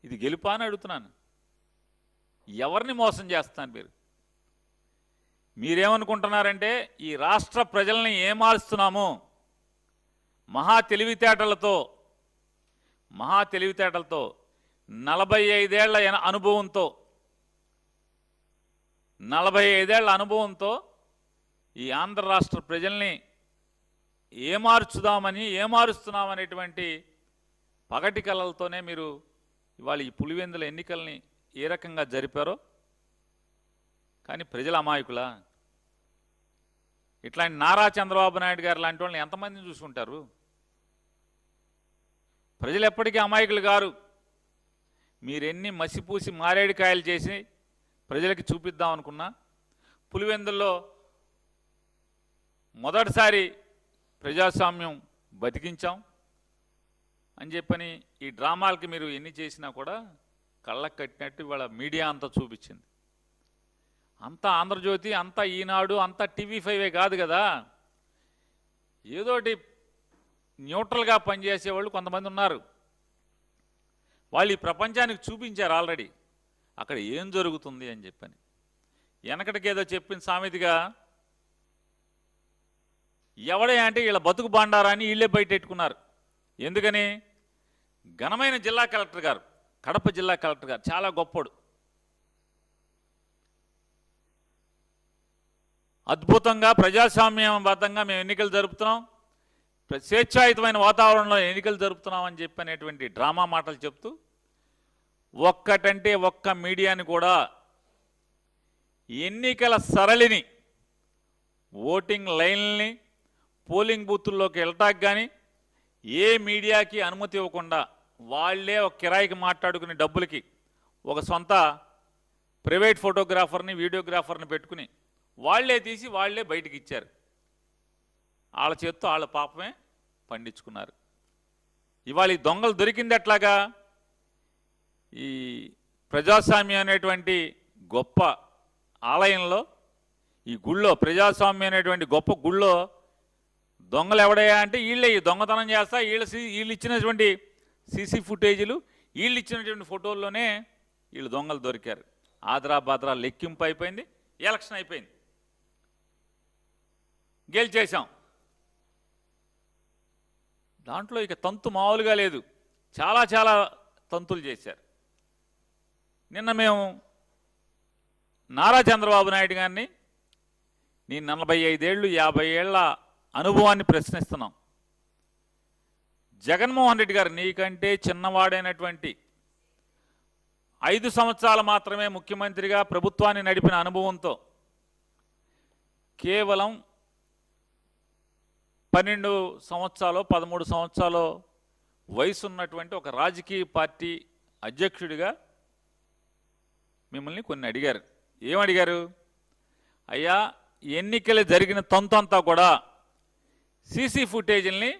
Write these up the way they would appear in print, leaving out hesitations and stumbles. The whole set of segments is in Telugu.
ఇది గెలుపా అని అడుగుతున్నాను. ఎవరిని మోసం చేస్తున్నారు మీరేమనుకుంటున్నారంటే ఈ రాష్ట్ర ప్రజల్ని ఏమారుస్తున్నాము మహా తెలివితేటలతో 45 ఏళ్ల అనుభవంతో 45 ఏళ్ల అనుభవంతో ఈ ఆంధ్ర రాష్ట్ర ప్రజల్ని ఏమారుస్తున్నామనేటువంటి పగటి కళలతోనే మీరు ఇవాళ ఈ పులివెందుల ఎన్నికల్ని ఏ రకంగా జరిపారో. కానీ ప్రజల అమాయకులా? ఇట్లాంటి నారా చంద్రబాబు నాయుడు గారు లాంటి వాళ్ళని ఎంతమందిని చూసుకుంటారు? ప్రజలు ఎప్పటికీ అమాయకులు గారు. మీరెన్ని మసిపూసి మారేడుకాయలు చేసి ప్రజలకి చూపిద్దాం అనుకున్నా, పులివెందుల్లో మొదటిసారి ప్రజాస్వామ్యం బతికించాం అని చెప్పని ఈ డ్రామాలకి మీరు ఎన్ని చేసినా కూడా కళ్ళకు కట్టినట్టు ఇవాళ మీడియా అంతా చూపించింది. అంతా ఆంధ్రజ్యోతి, అంతా ఈనాడు, అంతా TV5 కాదు కదా. ఏదోటి న్యూట్రల్గా పనిచేసేవాళ్ళు కొంతమంది ఉన్నారు. వాళ్ళు ఈ ప్రపంచానికి చూపించారు ఆల్రెడీ అక్కడ ఏం జరుగుతుంది అని చెప్పని. వెనకటికేదో చెప్పిన సామెతగా ఎవడే అంటే వీళ్ళ బతుకు బాండారాన్ని వీళ్ళే బయటెట్టుకున్నారు. ఎందుకని? ఘనమైన జిల్లా కలెక్టర్ గారు, కడప జిల్లా కలెక్టర్ గారు చాలా గొప్పోడు, అద్భుతంగా ప్రజాస్వామ్యబద్ధంగా మేము ఎన్నికలు జరుపుతున్నాం, స్వేచ్ఛాయుతమైన వాతావరణంలో ఎన్నికలు జరుపుతున్నాం అని చెప్పనేటువంటి డ్రామా మాటలు చెప్తూ ఒక్కటంటే ఒక్క మీడియాని కూడా ఎన్నికల సరళిని, ఓటింగ్ లైన్లని, పోలింగ్ బూతుల్లోకి వెళ్ళటానికి కానీ ఏ మీడియాకి అనుమతి ఇవ్వకుండా వాళ్లే ఒక కిరాయికి మాట్లాడుకునే డబ్బులకి ఒక సొంత ప్రైవేట్ ఫోటోగ్రాఫర్ని, వీడియోగ్రాఫర్ని పెట్టుకుని వాళ్లే తీసి వాళ్లే బయటికి ఇచ్చారు. వాళ్ళ చేత్తో వాళ్ళ పాపమే పండించుకున్నారు. ఇవాళ ఈ దొంగలు దొరికింది ఎట్లాగా? ఈ ప్రజాస్వామ్యం అనేటువంటి గొప్ప ఆలయంలో, ఈ గుళ్ళో, ప్రజాస్వామ్యం అనేటువంటి గొప్ప గుళ్ళో దొంగలు ఎవడయ్యా అంటే వీళ్ళే. ఈ దొంగతనం చేస్తా వీళ్ళు ఇచ్చినటువంటి సీసీ ఫుటేజీలు, వీళ్ళు ఇచ్చినటువంటి ఫోటోల్లోనే వీళ్ళు దొంగలు దొరికారు. ఆదరా బాదరా లెక్కింపు అయిపోయింది, ఎలక్షన్ అయిపోయింది, గెలిచేశాం. దాంట్లో ఇక తంతు మామూలుగా లేదు, చాలా చాలా తంతులు చేశారు. నిన్న మేము నారా చంద్రబాబు నాయుడు గారిని నీ 45 ఏళ్ళు 50 ఏళ్ల అనుభవాన్ని ప్రశ్నిస్తున్నాం. జగన్మోహన్ రెడ్డి గారు నీకంటే చిన్నవాడైనటువంటి 5 సంవత్సరాలు మాత్రమే ముఖ్యమంత్రిగా ప్రభుత్వాన్ని నడిపిన అనుభవంతో కేవలం 12 సంవత్సరాలు 13 సంవత్సరాలు వయసు ఉన్నటువంటి ఒక రాజకీయ పార్టీ అధ్యక్షుడిగా మిమ్మల్ని కొన్ని అడిగారు. ఏమడిగారు? అయ్యా, ఎన్నికలు జరిగిన తంతంతా కూడా సీసీ ఫుటేజీల్ని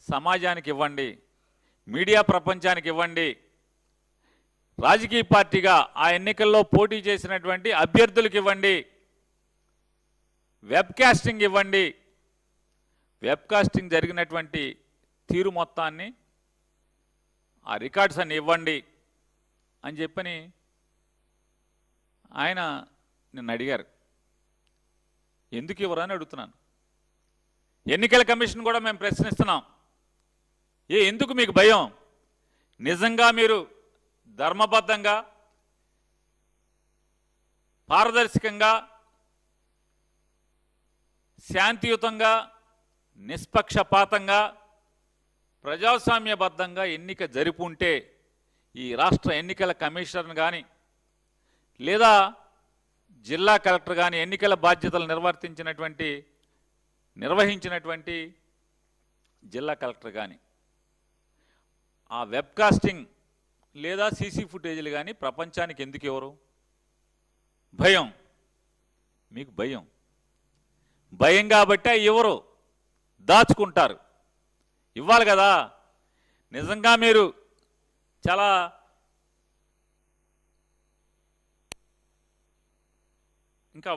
సమాజానికి ఇవ్వండి, మీడియా ప్రపంచానికి ఇవ్వండి, రాజకీయ పార్టీగా ఆ ఎన్నికల్లో పోటీ చేసినటువంటి అభ్యర్థులకు ఇవ్వండి, వెబ్కాస్టింగ్ ఇవ్వండి, వెబ్కాస్టింగ్ జరిగినటువంటి తీరు మొత్తాన్ని, ఆ రికార్డ్స్ అన్ని ఇవ్వండి అని చెప్పని ఆయన నిన్ను అడిగారు. ఎందుకు ఇవ్వరని అడుగుతున్నాను. ఎన్నికల కమిషన్ కూడా మేము ప్రశ్నిస్తున్నాం. ఎందుకు మీకు భయం? నిజంగా మీరు ధర్మబద్ధంగా, పారదర్శకంగా, శాంతియుతంగా, నిష్పక్షపాతంగా, ప్రజాస్వామ్యబద్ధంగా ఎన్నిక జరుపుంటే ఈ రాష్ట్ర ఎన్నికల కమిషనర్ కానీ లేదా జిల్లా కలెక్టర్ కానీ ఎన్నికల బాధ్యతలు నిర్వహించినటువంటి జిల్లా కలెక్టర్ కానీ ఆ వెబ్కాస్టింగ్ లేదా సీసీ ఫుటేజీలు కానీ ప్రపంచానికి ఎందుకు ఇవ్వరు? భయం. మీకు భయం కాబట్టి ఎవరు దాచుకుంటారు. ఇవ్వాలి కదా. నిజంగా మీరు చాలా ఇంకా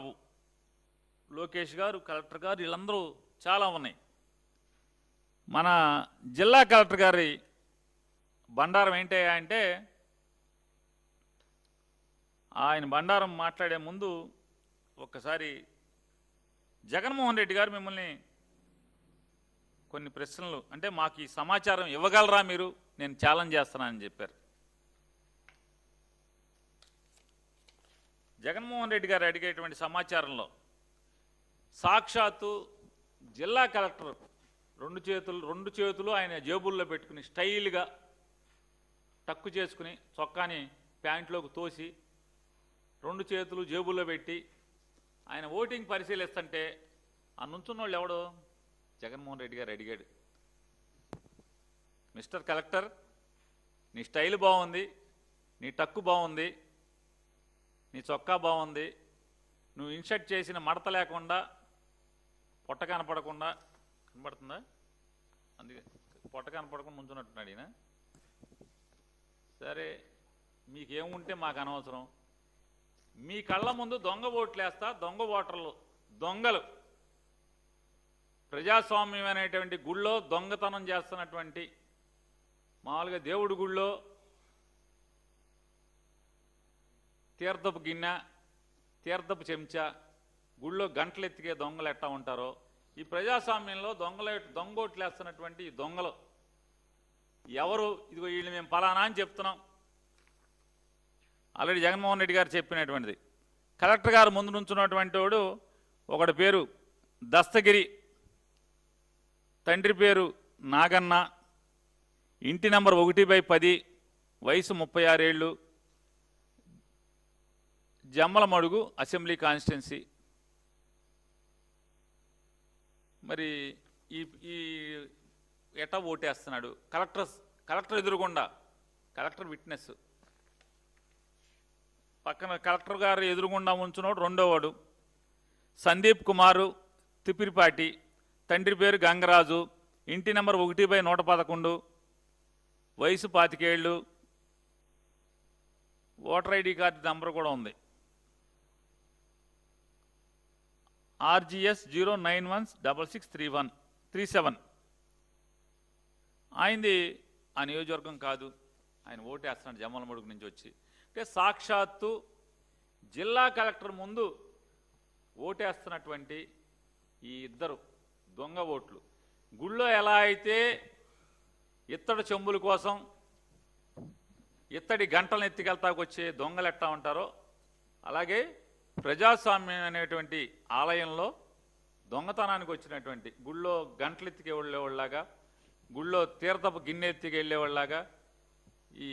లోకేష్ గారు, కలెక్టర్ గారు, వీళ్ళందరూ చాలా ఉన్నాయి. మన జిల్లా కలెక్టర్ గారి బండారం ఏంటయ్యా అంటే ఆయన బండారం మాట్లాడే ముందు ఒక్కసారి జగన్మోహన్ రెడ్డి గారు మిమ్మల్ని కొన్ని ప్రశ్నలు, అంటే మాకు ఈ సమాచారం ఇవ్వగలరా మీరు, నేను ఛాలెంజ్ చేస్తున్నానని చెప్పారు. జగన్మోహన్ రెడ్డి గారు అడిగేటువంటి సమాచారంలో సాక్షాత్తు జిల్లా కలెక్టర్ రెండు చేతులు ఆయన జేబుల్లో పెట్టుకుని స్టైల్గా టక్కు చేసుకుని చొక్కాని ప్యాంట్లోకి తోసి 2 చేతులు జేబుల్లో పెట్టి ఆయన ఓటింగ్ పరిశీలిస్తుంటే ఆ నుంచున్న వాళ్ళు ఎవడో జగన్మోహన్ రెడ్డి గారు అడిగాడు, మిస్టర్ కలెక్టర్ నీ స్టైల్ బాగుంది, నీ టక్కు బాగుంది, నీ చొక్కా బాగుంది, నువ్వు ఇన్షర్ట్ చేసిన మడత లేకుండా పొట్ట కనపడకుండా, కనపడుతుందా, అందుకే పొట్ట కనపడకుండా ముంచున్నట్టున్నాడు ఈయన. సరే మీకేముంటే మాకు అనవసరం, మీ కళ్ళ ముందు దొంగ ఓట్లు వేస్తా, దొంగ ఓటర్లు దొంగలు ప్రజాస్వామ్యం అనేటువంటి గుళ్ళో దొంగతనం చేస్తున్నటువంటి, మామూలుగా దేవుడి గుళ్ళో తీర్థపు గిన్నె, తీర్థపు చెంచా, గుళ్ళో గంటలు ఎత్తికే దొంగలు ఎట్టా ఉంటారో, ఈ ప్రజాస్వామ్యంలో దొంగోట్లు వేస్తున్నటువంటి ఈ దొంగలు ఎవరు, ఇదిగో వీళ్ళు మేము పలానా అని చెప్తున్నాం. ఆల్రెడీ జగన్మోహన్ రెడ్డి గారు చెప్పినటువంటిది. కలెక్టర్ గారు ముందు నుంచున్నటువంటి వాడు ఒకటి పేరు దస్తగిరి, తండ్రి పేరు నాగన్న, ఇంటి నంబర్ 1/10, వయసు 36 ఏళ్ళు, జమ్మలమడుగు అసెంబ్లీ కాన్స్టిట్యున్సీ. మరి ఈ ఎటా ఓటేస్తున్నాడు కలెక్టర్ ఎదురుగుండా, కలెక్టర్ విట్నెస్ పక్కన కలెక్టర్ గారు ఎదురుగుండా ఉంచున్నాడు రెండోవాడు సందీప్ కుమారు తిప్పిరిపాటి, తండ్రి పేరు గంగరాజు, ఇంటి నంబర్ 1/111, వయసు 25 ఏళ్ళు, ఓటర్ ఐడి కార్డు నంబర్ కూడా ఉంది, RGS 091663137. ఆయనది ఆ నియోజకవర్గం కాదు, ఆయన ఓటేస్తున్నాడు జమ్మలమడుగు నుంచి వచ్చి. అంటే సాక్షాత్తు జిల్లా కలెక్టర్ ముందు ఓటేస్తున్నటువంటి ఈ ఇద్దరు దొంగ ఓట్లు, గుళ్ళో ఎలా అయితే ఇత్తడి చెంబుల కోసం ఇత్తడి గంటలను ఎత్తికెళ్తాకు వచ్చే దొంగలు ఎట్టా ఉంటారో, అలాగే ప్రజాస్వామ్యం అనేటువంటి ఆలయంలో దొంగతనానికి వచ్చినటువంటి, గుళ్ళో గంటలు ఎత్తికి వెళ్ళేవాళ్ళలాగా, గుళ్ళో తీర్థపు గిన్నె ఎత్తికి వెళ్ళేవాళ్ళలాగా, ఈ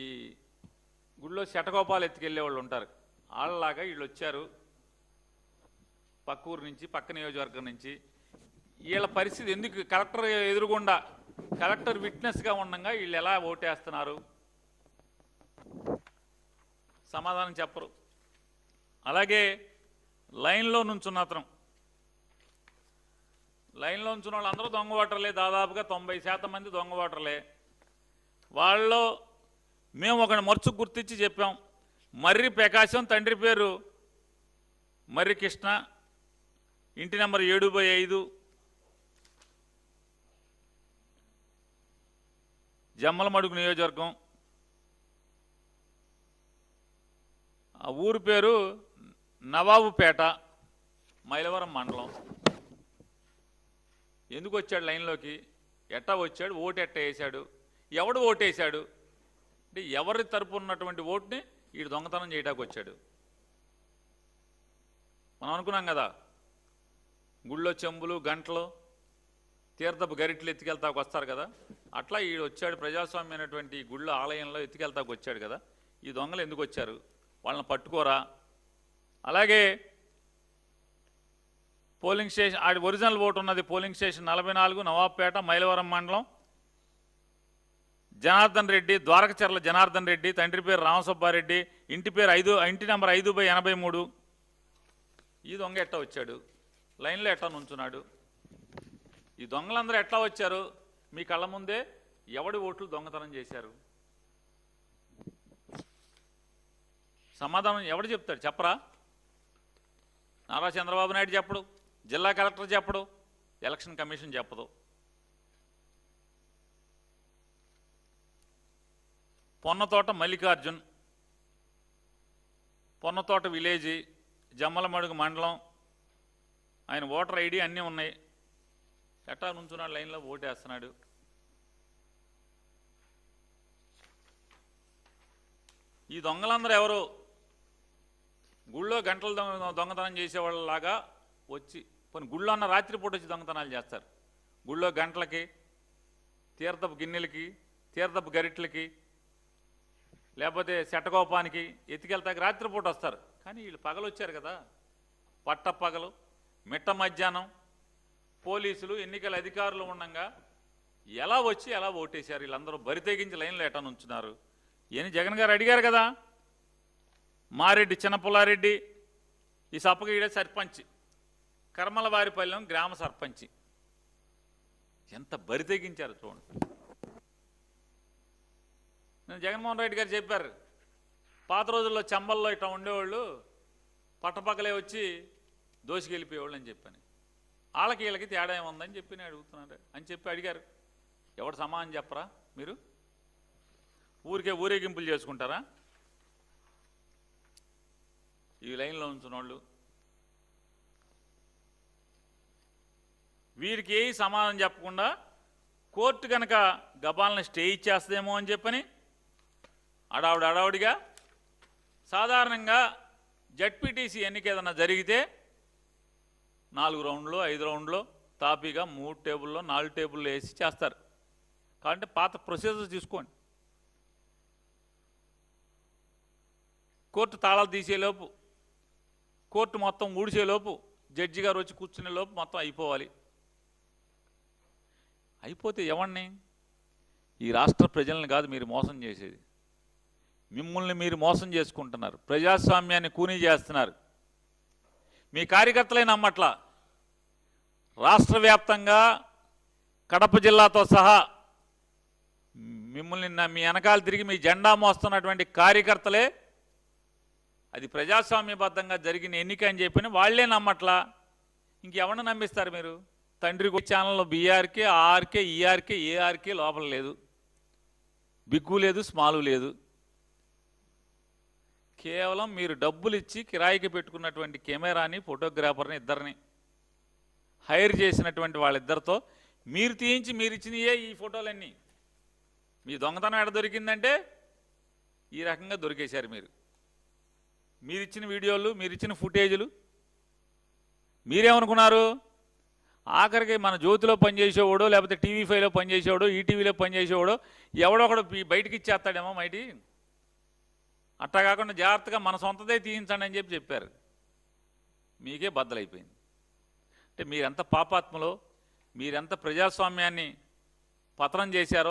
గుళ్ళో శటకోపాలు ఎత్తుకెళ్ళేవాళ్ళు ఉంటారు, వాళ్ళలాగా వీళ్ళు వచ్చారు పక్క ఊరు నుంచి, పక్క నియోజకవర్గం నుంచి. వీళ్ళ పరిస్థితి ఎందుకు, కలెక్టర్ ఎదురుగుండా కలెక్టర్ విట్నెస్గా ఉండగా వీళ్ళు ఎలా ఓటేస్తున్నారు, సమాధానం చెప్పరు. అలాగే లైన్లో నుంచున్న అతను, లైన్లో ఉంచున్న వాళ్ళు అందరూ దొంగ ఓటర్లే, దాదాపుగా 90% మంది దొంగ ఓటర్లే. వాళ్ళలో మేము ఒక మర్చుకు గుర్తించి చెప్పాం, మర్రి ప్రకాశం, తండ్రి పేరు మర్రి కృష్ణ, ఇంటి నెంబర్ 7/5, జమ్మలమడుగు నియోజకవర్గం, ఆ ఊరు పేరు నవాబుపేట, మైలవరం మండలం. ఎందుకు వచ్చాడు లైన్లోకి, ఎట్టా వచ్చాడు, ఓటు ఎట్టా వేశాడు, ఎవడు ఓటేశాడు అంటే ఎవరి తరపు ఉన్నటువంటి ఓటుని వీడు దొంగతనం చేయడానికి వచ్చాడు. మనం అనుకున్నాం కదా, గుళ్ళో చెంబులు గంటలు తీర్థపు గరిట్లు ఎత్తుకెళ్తాకు వస్తారు కదా, అట్లా వీడు వచ్చాడు ప్రజాస్వామ్యమైనటువంటి గుళ్ళో ఆలయంలో ఎత్తుకెళ్తాకు వచ్చాడు కదా. ఈ దొంగలు ఎందుకు వచ్చారు, వాళ్ళని పట్టుకోరా. అలాగే పోలింగ్ స్టేషన్, ఆడి ఒరిజినల్ ఓటు ఉన్నది పోలింగ్ స్టేషన్ 44, నవాబ్పేట, మైలవరం మండలం, జనార్దన్ రెడ్డి, ద్వారకచర్ల జనార్దన్ రెడ్డి, తండ్రి పేరు రామసుబ్బారెడ్డి, ఇంటి నెంబర్ 5/83. ఈ దొంగ ఎట్టా వచ్చాడు, లైన్లో ఎట్టా నుంచున్నాడు. ఈ దొంగలందరూ ఎట్లా వచ్చారు, మీ కళ్ళ ముందే ఎవడి ఓట్లు దొంగతనం చేశారు, సమాధానం ఎవడు చెప్తాడు, చెప్పరా. నారా చంద్రబాబు నాయుడు చెప్పడు, జిల్లా కలెక్టర్ చెప్పడు, ఎలక్షన్ కమిషన్ చెప్పదు. పొన్నతోట మల్లికార్జున్, పొన్నతోట విలేజీ, జమ్మలమడుగు మండలం, ఆయన ఓటర్ ఐడి అన్నీ ఉన్నాయి. ఎట్టా నుంచున్నాడు లైన్లో ఓటేస్తున్నాడు. ఈ దొంగలందరూ ఎవరు? గుళ్ళో గంటలు దొంగతనం చేసేవాళ్ళలాగా వచ్చి కొన్ని గుళ్ళో అన్న రాత్రిపూట వచ్చి దొంగతనాలు చేస్తారు. గుళ్ళో గంటలకి, తీర్థపు గిన్నెలకి, తీర్థపు గరిట్లకి, లేకపోతే శటకోపానికి ఎత్తికెళ్తాకి రాత్రిపూట వస్తారు. కానీ వీళ్ళు పగలు వచ్చారు కదా, పట్ట పగలు, మిట్ట మధ్యాహ్నం, పోలీసులు, ఎన్నికల అధికారులు ఉండగా ఎలా వచ్చి ఎలా ఓటేశారు? వీళ్ళందరూ బరి తెగించి లైన్లో ఎట్టా నుంచున్నారు? ఏని జగన్ గారు అడిగారు కదా, మారెడ్డి చిన్నపుల్లారెడ్డి ఈ సప్పగీడే సర్పంచ్, కర్మలవారిపల్లెం గ్రామ సర్పంచి, ఎంత బరి తెగించారు చూడండి. నేను జగన్మోహన్ రెడ్డి గారు చెప్పారు, పాత రోజుల్లో చంబల్లో ఇట్లా ఉండేవాళ్ళు పట్టపక్కలే వచ్చి దోషికెళ్ళిపోయేవాళ్ళు అని చెప్పాను. వాళ్ళకి వీళ్ళకి తేడా ఏముందని చెప్పి నేను అడుగుతున్నాడు అని చెప్పి అడిగారు. ఎవడు సమానం చెప్పరా? మీరు ఊరికే ఊరేగింపులు చేసుకుంటారా? ఈ లైన్లో ఉంచిన వాళ్ళు వీరికి ఏ సమాధానం చెప్పకుండా కోర్టు కనుక గబాలను స్టే ఇచ్చేస్తుందేమో అని చెప్పని అడావుడిగా సాధారణంగా జడ్పీటీసీ ఎన్నిక ఏదన్నా జరిగితే 4 రౌండ్లో 5 రౌండ్లో తాపీగా 3 టేబుల్లో 4 టేబుల్లో వేసి చేస్తారు. కాబట్టి పాత ప్రొసీజర్ తీసుకోండి. కోర్టు తాళాలు తీసేలోపు, కోర్టు మొత్తం ఊడిసేలోపు, జడ్జి గారు వచ్చి కూర్చునే లోపు మొత్తం అయిపోవాలి. అయిపోతే ఎవరిని? ఈ రాష్ట్ర ప్రజల్ని కాదు మీరు మోసం చేసేది, మిమ్మల్ని మీరు మోసం చేసుకుంటున్నారు. ప్రజాస్వామ్యాన్ని కూనీ చేస్తున్నారు. మీ కార్యకర్తలే నమ్మట్లా. రాష్ట్ర వ్యాప్తంగా కడప జిల్లాతో సహా మిమ్మల్ని మీ వెనకాల తిరిగి మీ జెండా మోస్తున్నటువంటి కార్యకర్తలే అది ప్రజాస్వామ్యబద్ధంగా జరిగిన ఎన్నిక అని చెప్పిన వాళ్లే నమ్మట్లా. ఇంకెవరిని నమ్మిస్తారు మీరు? తండ్రి ఛానల్లో బీఆర్కే, ఆర్కే, ఈఆర్కే, ఏఆర్కే లోపల లేదు, బిగ్గు లేదు, స్మాలు లేదు. కేవలం మీరు డబ్బులు ఇచ్చి కిరాయికి పెట్టుకున్నటువంటి కెమెరాని, ఫోటోగ్రాఫర్ని ఇద్దరిని హైర్ చేసినటువంటి వాళ్ళిద్దరితో మీరు తీయించి మీరు ఇచ్చినయే ఈ ఫోటోలన్నీ. మీ దొంగతనం ఎక్కడ దొరికిందంటే ఈ రకంగా దొరికేశారు. మీరిచ్చిన వీడియోలు, మీరిచ్చిన ఫుటేజీలు మీరేమనుకున్నారు? ఆఖరికి మన జ్యోతిలో పనిచేసేవాడో, లేకపోతే టీవీ5లో పనిచేసేవాడో, ఈటీవీలో పనిచేసేవాడో ఎవడొకడు బయటికి ఇచ్చేస్తాడేమో మైటి. అట్టా కాకుండా జాగ్రత్తగా మన సొంతదే తీయించండి అని చెప్పారు. మీకే బద్దలైపోయింది. అంటే మీరెంత పాపాత్మలో, మీరెంత ప్రజాస్వామ్యాన్ని పతనం చేశారో